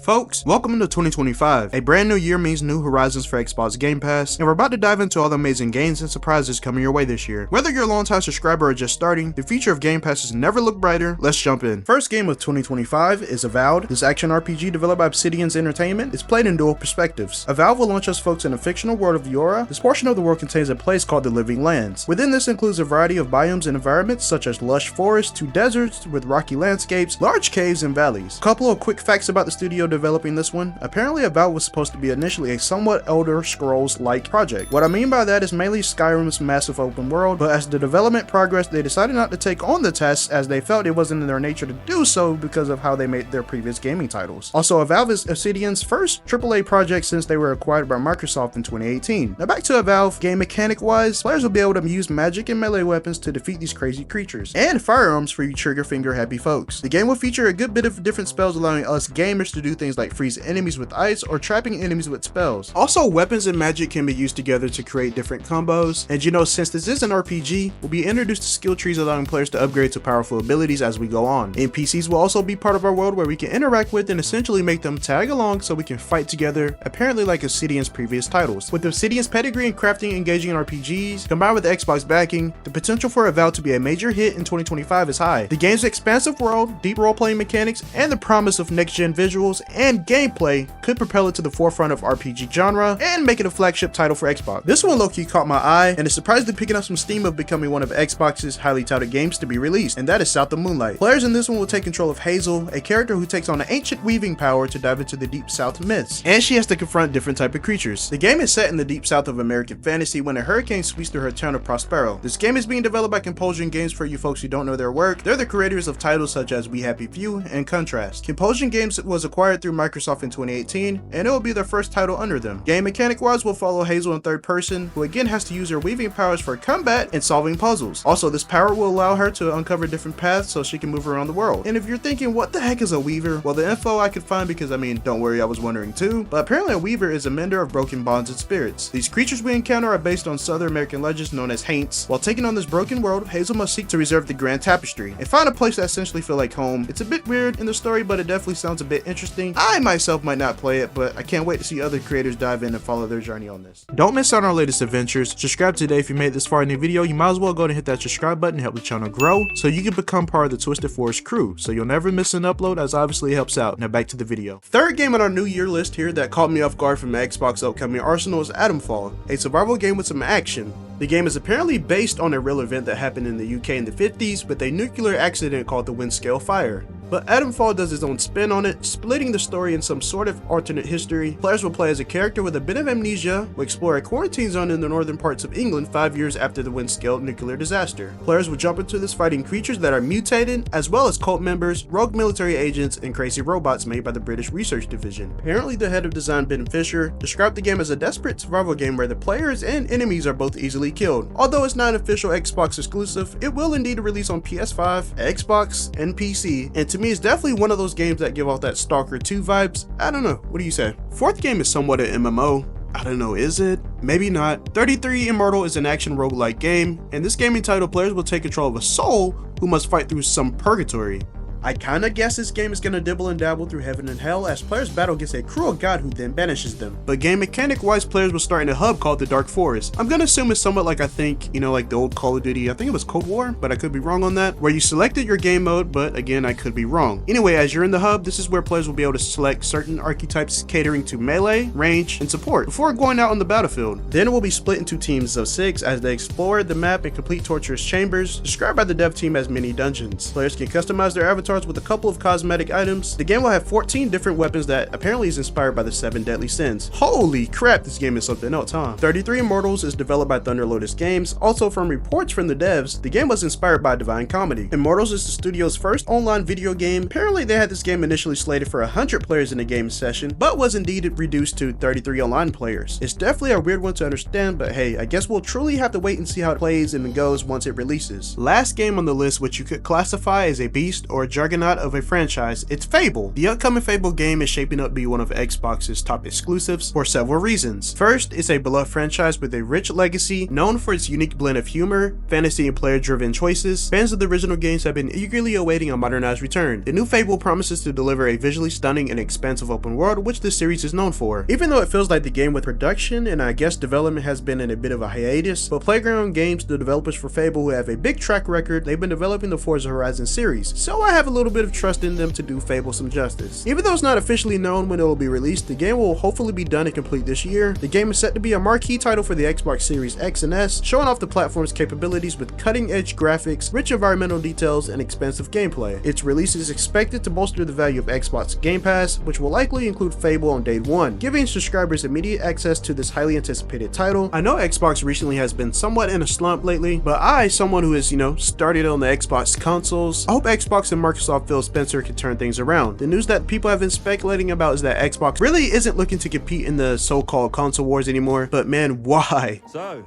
Folks, welcome into 2025. A brand new year means new horizons for Xbox Game Pass, and we're about to dive into all the amazing games and surprises coming your way this year. Whether you're a long-time subscriber or just starting, the future of Game Pass has never looked brighter. Let's jump in. First game of 2025 is Avowed. This action RPG developed by Obsidian's Entertainment is played in dual perspectives. Avowed will launch us folks in a fictional world of Yora. This portion of the world contains a place called the Living Lands. Within this includes a variety of biomes and environments such as lush forests to deserts with rocky landscapes, large caves, and valleys. A couple of quick facts about the studio developing this one. Apparently Avowed was supposed to be initially a somewhat Elder Scrolls-like project. What I mean by that is mainly Skyrim's massive open world, but as the development progressed, they decided not to take on the task as they felt it wasn't in their nature to do so because of how they made their previous gaming titles. Also, Avowed is Obsidian's first AAA project since they were acquired by Microsoft in 2018. Now back to Avowed, game mechanic wise, players will be able to use magic and melee weapons to defeat these crazy creatures, and firearms for you trigger finger happy folks. The game will feature a good bit of different spells allowing us gamers to do things like freeze enemies with ice or trapping enemies with spells. Also, weapons and magic can be used together to create different combos, and you know, since this is an RPG, we'll be introduced to skill trees allowing players to upgrade to powerful abilities as we go on. NPCs will also be part of our world where we can interact with and essentially make them tag along so we can fight together, apparently like Obsidian's previous titles. With Obsidian's pedigree in crafting engaging RPGs, combined with Xbox backing, the potential for Avowed to be a major hit in 2025 is high. The game's expansive world, deep role-playing mechanics, and the promise of next-gen visuals and gameplay could propel it to the forefront of RPG genre and make it a flagship title for Xbox. This one low-key caught my eye and is surprisingly picking up some steam of becoming one of Xbox's highly touted games to be released, and that is South of Moonlight. Players in this one will take control of Hazel, a character who takes on an ancient weaving power to dive into the deep south myths, and she has to confront different type of creatures. The game is set in the deep south of American fantasy when a hurricane sweeps through her town of Prospero. This game is being developed by Compulsion Games. For you folks who don't know their work, they're the creators of titles such as We Happy Few and Contrast. Compulsion Games was acquired through Microsoft in 2018, and it will be their first title under them. Game mechanic wise, we'll follow Hazel in third person, who again has to use her weaving powers for combat and solving puzzles. Also, this power will allow her to uncover different paths so she can move around the world. And if you're thinking, what the heck is a weaver? Well, the info I could find, because I mean, don't worry, I was wondering too, but apparently a weaver is a mender of broken bonds and spirits. These creatures we encounter are based on Southern American legends known as Haints. While taking on this broken world, Hazel must seek to reserve the Grand Tapestry and find a place that essentially feel like home. It's a bit weird in the story, but it definitely sounds a bit interesting. I myself might not play it, but I can't wait to see other creators dive in and follow their journey on this. Don't miss out on our latest adventures. Subscribe today. If you made it this far in the video, you might as well go and hit that subscribe button and help the channel grow so you can become part of the Twisted Forest crew, so you'll never miss an upload, as obviously it helps out. Now back to the video. Third game on our new year list here that caught me off guard from the Xbox upcoming arsenal is Atomfall, a survival game with some action. The game is apparently based on a real event that happened in the UK in the 50s with a nuclear accident called the Windscale Fire. But Atomfall does its own spin on it, splitting the story in some sort of alternate history. Players will play as a character with a bit of amnesia, will explore a quarantine zone in the northern parts of England 5 years after the Windscale nuclear disaster. Players will jump into this fighting creatures that are mutated, as well as cult members, rogue military agents, and crazy robots made by the British Research Division. Apparently the head of design, Ben Fisher, described the game as a desperate survival game where the players and enemies are both easily killed. Although it's not an official Xbox exclusive, it will indeed release on PS5, Xbox, and PC, and to me it's definitely one of those games that give off that Stalker 2 vibes. I don't know, what do you say? Fourth game is somewhat an MMO. I don't know, is it? Maybe not. 33 Immortal is an action roguelike game, and this gaming title players will take control of a soul who must fight through some purgatory. I kinda guess this game is gonna dibble and dabble through heaven and hell as players battle against a cruel god who then banishes them. But game mechanic wise, players will start in a hub called the Dark Forest. I'm gonna assume it's somewhat like, I think, you know, like the old Call of Duty, I think it was Cold War, but I could be wrong on that, where you selected your game mode, but again, I could be wrong. Anyway, as you're in the hub, this is where players will be able to select certain archetypes catering to melee, range, and support before going out on the battlefield. Then it will be split into teams of 6 as they explore the map and complete torturous chambers, described by the dev team as mini dungeons. Players can customize their avatars with a couple of cosmetic items. The game will have 14 different weapons that apparently is inspired by the 7 deadly sins. Holy crap, this game is something else, huh? 33 Immortals is developed by Thunder Lotus Games. Also, from reports from the devs, the game was inspired by Divine Comedy. Immortals is the studio's first online video game. Apparently they had this game initially slated for 100 players in a game session, but was indeed reduced to 33 online players. It's definitely a weird one to understand, but hey, I guess we'll truly have to wait and see how it plays and goes once it releases. Last game on the list, which you could classify as a beast or a juggernaut of a franchise, it's Fable. The upcoming Fable game is shaping up to be one of Xbox's top exclusives for several reasons. First, it's a beloved franchise with a rich legacy, known for its unique blend of humor, fantasy and player-driven choices. Fans of the original games have been eagerly awaiting a modernized return. The new Fable promises to deliver a visually stunning and expansive open world, which this series is known for. Even though it feels like the game with production and I guess development has been in a bit of a hiatus, but Playground Games, the developers for Fable who have a big track record, they've been developing the Forza Horizon series, so I have a little bit of trust in them to do Fable some justice. Even though it's not officially known when it will be released, the game will hopefully be done and complete this year. The game is set to be a marquee title for the Xbox Series X and S, showing off the platform's capabilities with cutting-edge graphics, rich environmental details, and expansive gameplay. Its release is expected to bolster the value of Xbox Game Pass, which will likely include Fable on day one, giving subscribers immediate access to this highly anticipated title. I know Xbox recently has been somewhat in a slump lately, but I, someone who has, started on the Xbox consoles, I hope Xbox and Microsoft Phil Spencer can turn things around. The news that people have been speculating about is that Xbox really isn't looking to compete in the so-called console wars anymore, but man, why? So,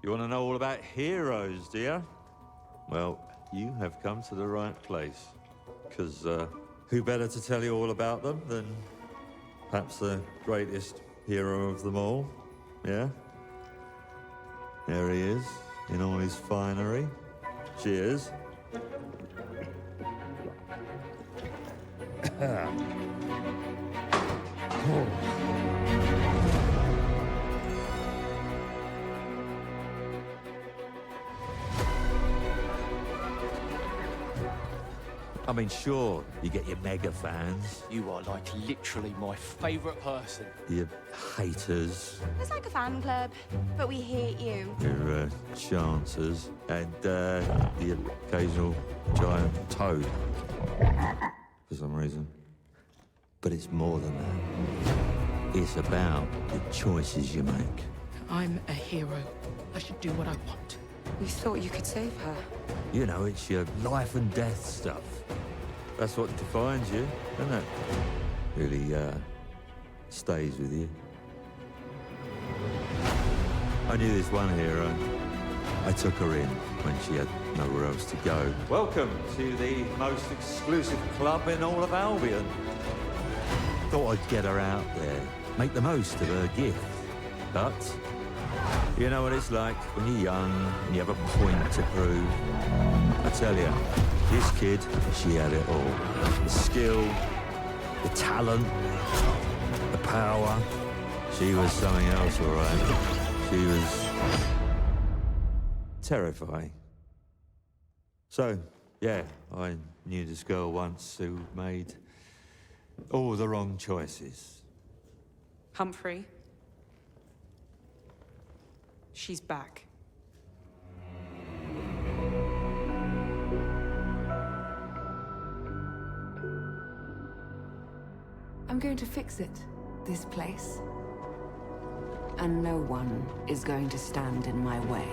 you want to know all about heroes, do you? Well, you have come to the right place, because who better to tell you all about them than perhaps the greatest hero of them all, yeah? There he is, in all his finery. Cheers. I mean, sure, you get your mega fans, You are like literally my favourite person. your haters, It's like a fan club, but we hate you. your chancers, and the occasional giant toad, for some reason. But it's more than that. It's about the choices you make. I'm a hero. I should do what I want. You thought you could save her? You know, it's your life and death stuff. That's what defines you, doesn't it? Really, stays with you. I knew this one hero. I took her in when she had nowhere else to go. Welcome to the most exclusive club in all of Albion. Thought I'd get her out there, make the most of her gift. But you know what it's like when you're young and you have a point to prove. I tell you, this kid, she had it all. The skill, the talent, the power. She was something else, all right. She was terrifying. So, yeah, I knew this girl once who made all the wrong choices. Humphrey? She's back. I'm going to fix it, this place. And no one is going to stand in my way.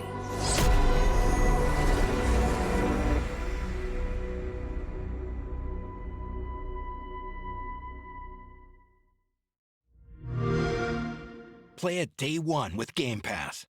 Play it day one with Game Pass.